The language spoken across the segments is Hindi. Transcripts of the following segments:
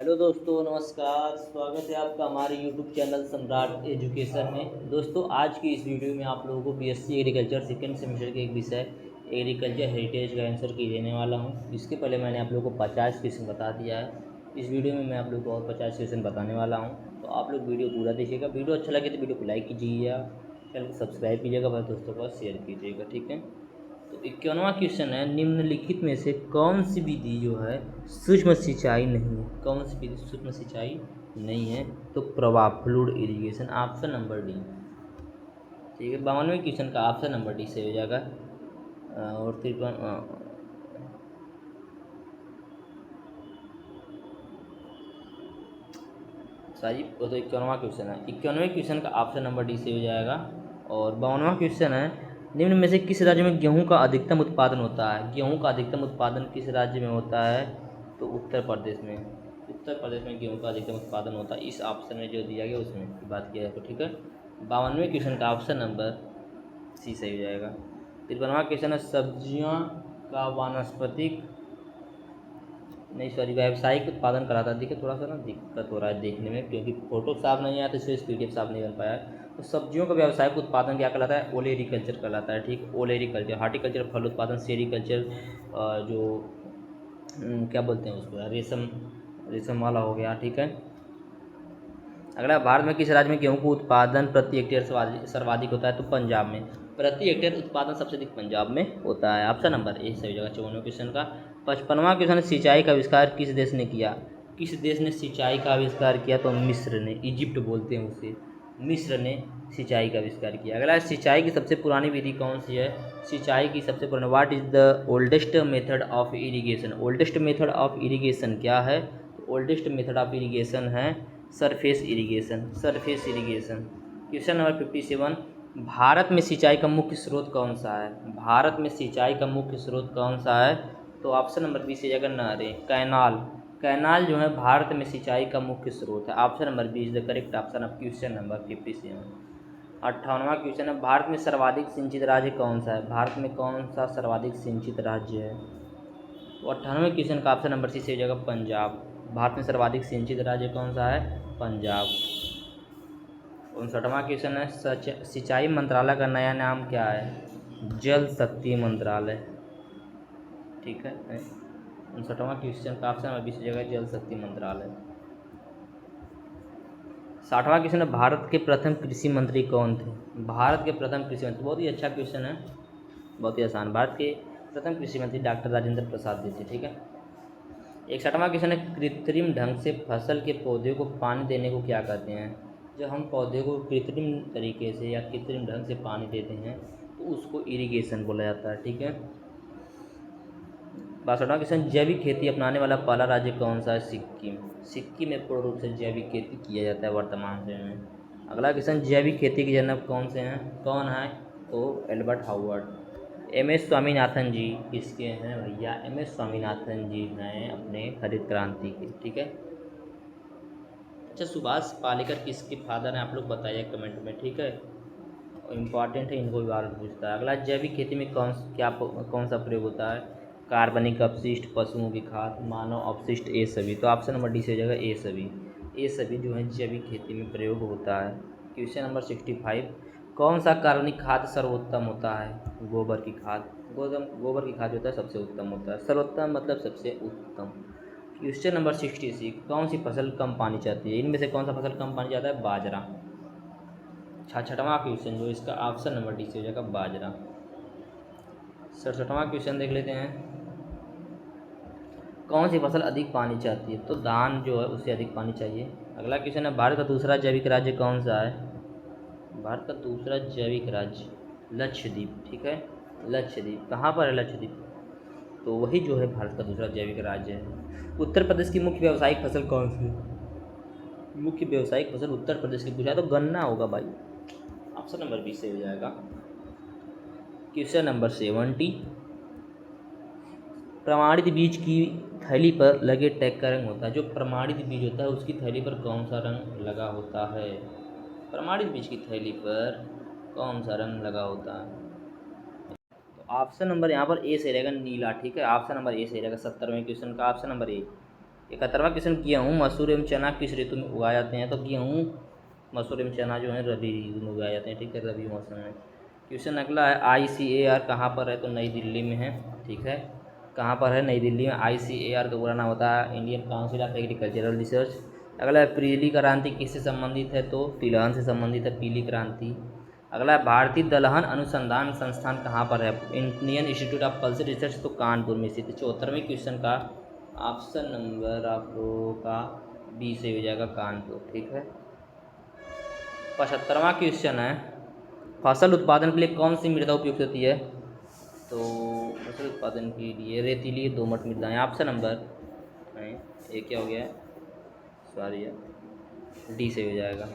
हेलो दोस्तों, नमस्कार। स्वागत है आपका हमारे यूट्यूब चैनल सम्राट एजुकेशन में। दोस्तों, आज की इस वीडियो में आप लोगों को बीएससी एग्रीकल्चर सेकेंड सेमेस्टर के एक विषय एग्रीकल्चर हेरिटेज का आंसर की देने वाला हूं। इसके पहले मैंने आप लोगों को 50 क्वेश्चन बता दिया है। इस वीडियो में मैं आप लोगों को और 50 क्वेश्चन बताने वाला हूँ, तो आप लोग वीडियो पूरा देखिएगा। वीडियो अच्छा लगे तो वीडियो को लाइक कीजिएगा, चैनल को सब्सक्राइब कीजिएगा, अपने दोस्तों को शेयर कीजिएगा। ठीक है, तो 51वां क्वेश्चन है, निम्नलिखित में से कौन सी विधि जो है सूक्ष्म सिंचाई नहीं है? कौन सी विधि सूक्ष्म सिंचाई नहीं है? तो प्रवाह, fluid irrigation, option number D. ठीक है, 52वें क्वेश्चन का ऑप्शन नंबर डी से हो जाएगा। और 53 सॉरी, वो तो 51वां क्वेश्चन है। 51वें क्वेश्चन का ऑप्शन नंबर डी से हो जाएगा। और 52वां क्वेश्चन है, निम्न में से किस राज्य में गेहूं का अधिकतम उत्पादन होता है? गेहूं का अधिकतम उत्पादन किस राज्य में होता है? तो उत्तर प्रदेश में। उत्तर प्रदेश में गेहूं का अधिकतम उत्पादन होता है। इस ऑप्शन में जो दिया गया उसमें की बात किया जाए तो ठीक है, 52वें क्वेश्चन का ऑप्शन नंबर सी सही हो जाएगा। 53वां क्वेश्चन है, सब्जियां का वानस्पतिक नहीं सॉरी व्यावसायिक उत्पादन कराता है। देखिए थोड़ा सा ना दिक्कत हो रहा है देखने में, क्योंकि फोटो साफ नहीं आया तो इसलिए पीडीएफ साफ नहीं बन पाया है। तो सब्जियों का व्यावसायिक उत्पादन क्या कहलाता है? ओलेरीकल्चर कहलाता है। ठीक, ओलेरीकल्चर। हार्टिकल्चर फल उत्पादन, सेरीकल्चर जो क्या बोलते हैं उसको, रेशम, रेशम वाला हो गया। ठीक है, अगला, भारत में किस राज्य में गेहूं का उत्पादन प्रति हेक्टेयर सर्वाधिक होता है? तो पंजाब में। प्रति हेक्टेयर उत्पादन सबसे अधिक पंजाब में होता है। ऑप्शन नंबर ए सही जगह 54वें क्वेश्चन का। 55वां क्वेश्चन, सिंचाई का आविष्कार किस देश ने किया? किस देश ने सिंचाई का आविष्कार किया? तो मिस्र ने। इजिप्ट बोलते हैं उसे। मिस्र ने सिंचाई का आविष्कार किया। अगला, सिंचाई की सबसे पुरानी विधि कौन सी है? सिंचाई की सबसे पुरानी, what is the oldest method of irrigation? Oldest method of irrigation क्या है? तो ओल्डेस्ट मेथड ऑफ इरीगेशन है surface irrigation. Surface irrigation. Question number 57, Bharat में सिंचाई का मुख्य स्रोत कौन सा है? भारत में सिंचाई का मुख्य स्रोत कौन सा है? तो ऑप्शन नंबर बी से जाएगा नहरें, कैनाल। कैनाल जो है भारत में सिंचाई का मुख्य स्रोत है। Option number B is the correct option of question number 57। 58वां क्वेश्चन है, भारत में सर्वाधिक सिंचित राज्य कौन सा है? भारत में कौन सा सर्वाधिक सिंचित राज्य है? तो 98वें क्वेश्चन का ऑप्शन नंबर सी से हो जाएगा पंजाब। भारत में सर्वाधिक सिंचित राज्य कौन सा है? पंजाब। 59वां क्वेश्चन है, सिंचाई मंत्रालय का नया नाम क्या है? जल शक्ति मंत्रालय। ठीक है, 59वां क्वेश्चन का ऑप्शन नंबर बी से जगह जल शक्ति मंत्रालय। 60वां क्वेश्चन है, भारत के प्रथम कृषि मंत्री कौन थे? भारत के प्रथम कृषि मंत्री, बहुत ही अच्छा क्वेश्चन है, बहुत ही आसान। भारत के प्रथम कृषि मंत्री डॉक्टर राजेंद्र प्रसाद जी थे। ठीक है, 61वां क्वेश्चन है, कृत्रिम ढंग से फसल के पौधे को पानी देने को क्या कहते हैं? जब हम पौधे को कृत्रिम तरीके से या कृत्रिम ढंग से पानी देते हैं तो उसको इरिगेशन बोला जाता है। ठीक है, 62वां क्वेश्चन, जैविक खेती अपनाने वाला पहला राज्य कौन सा है? सिक्किम। सिक्किम में पूर्ण रूप से जैविक खेती किया जाता है वर्तमान समय में। अगला क्वेश्चन, जैविक खेती के जनक कौन से हैं? कौन है? तो Albert Howard. M S Swaminathan ji किसके हैं भैया? एम एस स्वामीनाथन जी हैं अपने हरित क्रांति के। ठीक है, अच्छा, सुभाष पालेकर किसके फादर हैं? आप लोग बताइए कमेंट में। ठीक है, इम्पॉर्टेंट है, इनको भी बार पूछता है। अगला, जैविक खेती में कौन सा प्रयोग होता है? कार्बनिक अपशिष्ट, पशुओं की खाद, मानव अपशिष्ट, ए सभी। तो ऑप्शन नंबर डी से हो जाएगा ए सभी। ए सभी जो है जैविक खेती में प्रयोग होता है। क्वेश्चन नंबर 65, कौन सा कार्बनिक खाद सर्वोत्तम होता है? गोबर की खाद। गोबर की खाद जो होता है सबसे उत्तम होता है। सर्वोत्तम मतलब सबसे उत्तम। क्वेश्चन नंबर 66, कौन सी फसल कम पानी चाहती है? इनमें से कौन सा फसल कम पानी चाहता है? बाजरा। 66वां क्वेश्चन जो इसका ऑप्शन नंबर डी से हो जाएगा बाजरा। 67वां क्वेश्चन देख लेते हैं, कौन सी फसल अधिक पानी चाहती है? तो धान जो है उससे अधिक पानी चाहिए। अगला क्वेश्चन है, भारत का दूसरा जैविक राज्य कौन सा है? भारत का दूसरा जैविक राज्य लक्षद्वीप। ठीक है, लक्षद्वीप कहाँ पर है? लक्षद्वीप, तो वही जो है भारत का दूसरा जैविक राज्य है। उत्तर प्रदेश की मुख्य व्यावसायिक फसल कौन सी है? मुख्य व्यावसायिक फसल उत्तर प्रदेश की पूछा तो गन्ना होगा भाई। ऑप्शन नंबर बी से हो जाएगा। क्वेश्चन नंबर 70, प्रमाणित बीज की थैली पर लगे टैग का रंग होता है। जो प्रमाणित बीज होता है उसकी थैली पर कौन सा रंग लगा होता है? प्रमाणित बीज की थैली पर कौन सा रंग लगा होता है? तो ऑप्शन नंबर यहाँ पर ए से रहेगा नीला। ठीक है, ऑप्शन नंबर ए से रहेगा 70वें क्वेश्चन का ऑप्शन नंबर ए। 71वां क्वेश्चन, गेहूँ, मसूर एवं चना किस ऋतु में उगाए जाते हैं? तो गेहूँ, मसूर एवं चना जो है रबी ऋतु में उगाए जाते हैं, ठीक है, रबी मौसम में। क्वेश्चन अगला है, ICAR कहाँ पर है? तो नई दिल्ली में है, ठीक है। कहाँ पर है? नई दिल्ली में। ICAR का पूरा नाम होता है Indian council of agricultural research. अगला है, पीली क्रांति किससे संबंधित है? तो तिलहन से संबंधित है पीली क्रांति। अगला है, भारतीय दलहन अनुसंधान संस्थान कहाँ पर है? Indian institute of pulse research, तो कानपुर में स्थित है। 74वें क्वेश्चन का ऑप्शन नंबर आप लोगों का बी से हो जाएगा, कानपुर, ठीक है। 75वां क्वेश्चन है, फसल उत्पादन के लिए कौन सी मृदा उपयुक्त होती है? तो फसल उत्पादन के लिए रेतीली दोमट मृदाएं, ऑप्शन नंबर ए क्या हो गया है, सॉरी डी से हो जाएगा।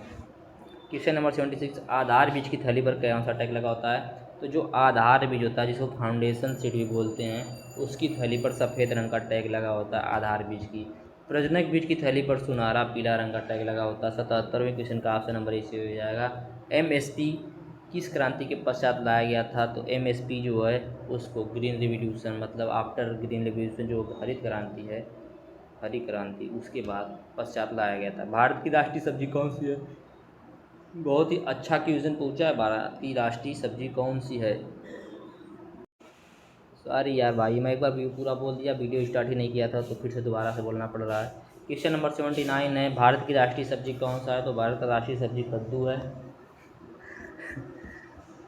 क्वेश्चन नंबर 76, आधार बीज की थैली पर कौन सा टैग लगा होता है? तो जो आधार बीज होता है जिसको फाउंडेशन सीड भी बोलते हैं, उसकी थैली पर सफ़ेद रंग का टैग लगा होता है आधार बीज की। प्रजनक बीज की थैली पर सुनहरा पीला रंग का टैग लगा होता है। 77वें क्वेश्चन का ऑप्शन नंबर ए से हो जाएगा। MSP किस क्रांति के पश्चात लाया गया था? तो MSP जो है उसको ग्रीन रिवोल्यूशन, मतलब आफ्टर ग्रीन रिवोल्यूशन, जो हरित क्रांति है, हरी क्रांति, उसके बाद पश्चात लाया गया था। भारत की राष्ट्रीय सब्जी कौन सी है? बहुत ही अच्छा क्वेश्चन पूछा है, भारत की राष्ट्रीय सब्जी कौन सी है? सॉरी यार भाई, मैं एक बार पूरा बोल दिया, वीडियो स्टार्ट ही नहीं किया था, तो फिर से दोबारा से बोलना पड़ रहा है। क्वेश्चन नंबर 79 है, भारत की राष्ट्रीय सब्जी कौन सा है? तो भारत का राष्ट्रीय सब्जी कद्दू है।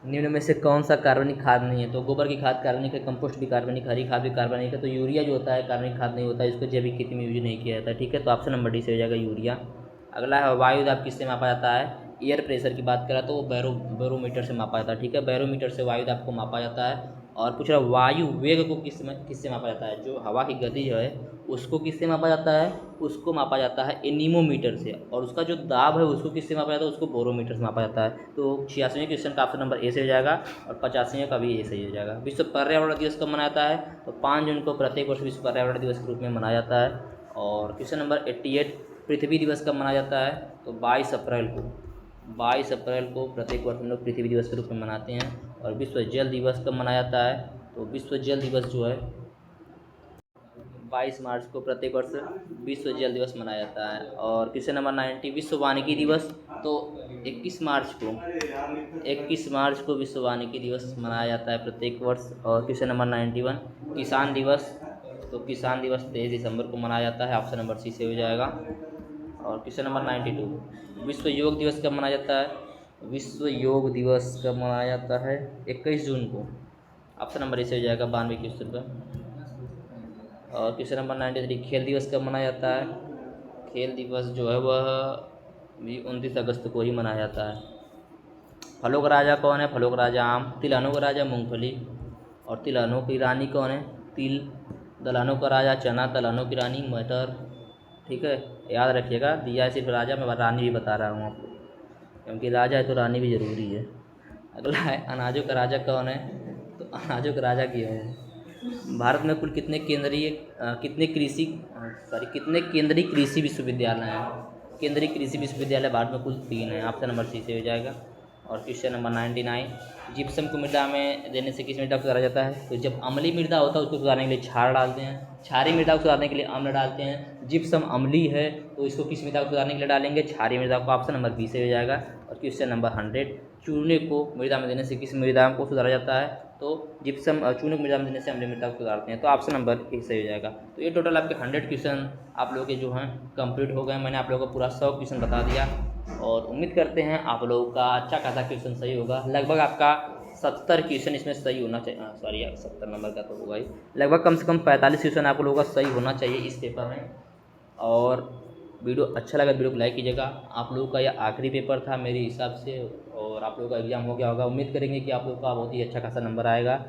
निम्न में से कौन सा कार्बनिक खाद नहीं है? तो गोबर की खाद कार्बनिक है, कंपोस्ट भी कार्बनिक, हरी खाद भी कार्बनिक है। तो यूरिया जो होता है कार्बनिक खाद नहीं होता है, इसको जैविक खेती में यूज नहीं किया जाता है, ठीक है। तो ऑप्शन नंबर डी से हो जाएगा, यूरिया। अगला है, वायु दाब किससे मापा जाता है? एयर प्रेशर की बात करें तो वो बैरोमीटर से मापा जाता है, ठीक है। बैरोमीटर से वायु दाब को मापा जाता है। और पूछ रहा वायु वेग को किससे मापा जाता है? जो हवा की गति जो है उसको किससे मापा जाता है? उसको मापा जाता है एनीमोमीटर से। और उसका जो दाब है उसको किससे मापा जाता है? उसको बोरोमीटर से मापा जाता है। तो 86वें क्वेश्चन का ऑप्शन नंबर ए से हो जाएगा और 85वें का भी ए से ही हो जाएगा। विश्व पर्यावरण दिवस कब मनाया जाता है? तो 5 जून को प्रत्येक वर्ष विश्व पर्यावरण दिवस के रूप में मनाया जाता है। और क्वेश्चन नंबर 88, पृथ्वी दिवस कब मनाया जाता है? तो 22 अप्रैल को। 22 अप्रैल को प्रत्येक वर्ष हम लोग पृथ्वी दिवस के रूप में मनाते हैं। और विश्व जल दिवस कब मनाया जाता है? तो विश्व जल दिवस जो है 22 मार्च को प्रत्येक वर्ष विश्व जल दिवस मनाया जाता है। और क्वेश्चन नंबर 90, विश्व वानिकी दिवस, तो 21 मार्च को विश्व वानिकी दिवस मनाया जाता है प्रत्येक वर्ष। और क्वेश्चन नंबर 91, किसान दिवस, तो किसान दिवस 23 दिसंबर को मनाया जाता है, ऑप्शन नंबर सी से हो जाएगा। और क्वेश्चन नंबर 92, विश्व योग दिवस कब मनाया जाता है? विश्व योग दिवस कब मनाया जाता है? 21 जून को, ऑप्शन नंबर ए से हो जाएगा 92 क्वेश्चन पर। और क्वेश्चन नंबर 93, खेल दिवस कब मनाया जाता है? खेल दिवस जो है वह भी 29 अगस्त को ही मनाया जाता है। फलों का राजा कौन है? फलों का राजा आम। तिलहनों का राजा मूंगफली। और तिलहनों की रानी कौन है? तिल। दलहनों का राजा चना, दलहनों की रानी मटर, ठीक है, याद रखिएगा। दिया है सिर्फ राजा, मैं रानी भी बता रहा हूँ आपको, क्योंकि राजा है तो रानी भी ज़रूरी है। अगला है, अनाजों का राजा कौन है? तो अनाजों का राजा गेहूँ है। भारत में कुल कितने केंद्रीय कृषि विश्वविद्यालय हैं? केंद्रीय कृषि विश्वविद्यालय भारत में कुल 3 हैं, ऑप्शन नंबर सी से हो जाएगा। और क्वेश्चन नंबर 99, जिप्सम को मृदा में देने से किस मृदा को सुधारा जाता है? तो जब अम्लीय मृदा होता है उसको सुधारने के लिए क्षार डालते हैं, क्षारीय मृदा को सुधारने के लिए अम्ल डालते हैं। जिप्सम अम्लीय है तो इसको किस मृदा को सुधारने के लिए डालेंगे? क्षारीय मृदा को, ऑप्शन नंबर बी से हो जाएगा। और क्वेश्चन नंबर 100, चूने को मृदा में देने से किस मृदा को सुधारा जाता है? तो जिप्सम चूने को मृदा में देने से अम्लीय मृदा को सुधारते हैं, तो ऑप्शन नंबर ए सही हो जाएगा। तो ये टोटल आपके 100 क्वेश्चन आप लोगों के जो हैं कंप्लीट हो गए। मैंने आप लोगों को पूरा 100 क्वेश्चन बता दिया और उम्मीद करते हैं आप लोगों का अच्छा खासा क्वेश्चन सही होगा। लगभग आपका 70 क्वेश्चन इसमें सही होना चाहिए, सॉरी यार 70 नंबर का तो होगा ही, लगभग कम से कम 45 क्वेश्चन आप लोगों का सही होना चाहिए इस पेपर में। और वीडियो अच्छा लगा वीडियो को लाइक कीजिएगा। आप लोगों का यह आखिरी पेपर था मेरे हिसाब से और आप लोगों का एग्ज़ाम हो गया होगा। उम्मीद करेंगे कि आप लोगों का बहुत ही अच्छा खासा नंबर आएगा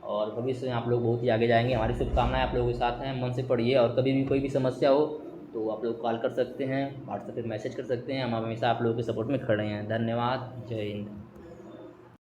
और भविष्य में आप लोग बहुत ही आगे जाएंगे। हमारी शुभकामनाएं आप लोगों के साथ हैं, मन से पढ़िए। और कभी भी कोई भी समस्या हो तो आप लोग कॉल कर सकते हैं, व्हाट्सएप पे मैसेज कर सकते हैं। हम हमेशा आप लोगों के सपोर्ट में खड़े हैं। धन्यवाद, जय हिंद।